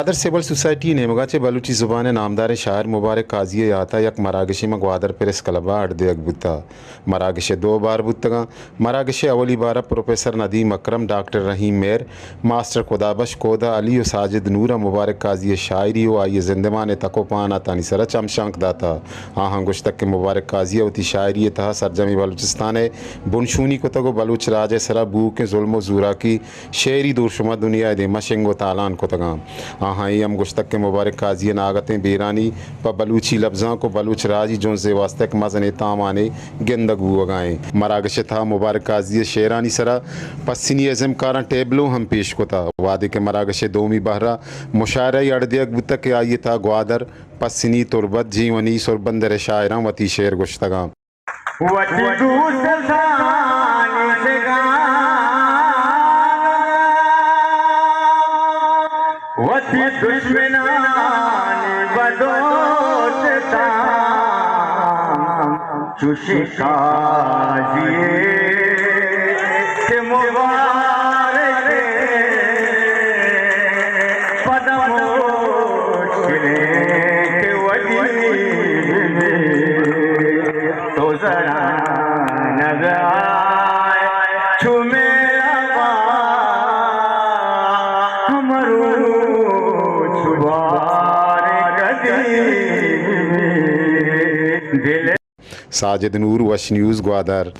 Gwadar civil society नेमगाचे Balochi ज़ुबान नामदार शायर मुबारक काजी याता यक मरागशी में ग्वादर प्रेस क्लबा अर्दे अकबुता मरागशे 2 बार बुतगा मरागशे अवली बार प्रोफेसर नदीम अकरम डॉक्टर रहीम मेर मास्टर खुदाबश कोदा अली व साजिद नूरा मुबारक काजी शायरी व आइए जिंदमान तकोपाना तानी सरा चमशांक दाता हाँ गुश्तक के मुबारक काजी वती शायरी तहा सरजमी बलूचिस्तान बुनशूनी को तगो बलूच राज सरा बू के जुल्म ज़ूरा की शेरी दूरशुमा दुनिया दे मशंग व तालान को तगा हाँ हम गुश्तक के मुबारक काजी नागतें बेरानी प बलूची लफ्ज़ां को बलूच राजी जोन से वास्तक मजन तामाने गेंदगू वगाएँ मरागश था मुबारक काजी शेरानी सरा पस्सिनी अज़म कारा टेबलों हम पेश को था वादे के मरागश दोमी बहरा मुशायरा अड़दियक बुतक के आइए था ग्वादर पस्सिनी तुरबत जीवनी सुरबंदर शायरा वती शेर गुश्तगा वती दुश्मनानी बदोशता चुशी काजिए के मुबारक पदमोशरे के वजी तो जरा नजर आए छुमे साजिद नूर वश न्यूज़ ग्वादर।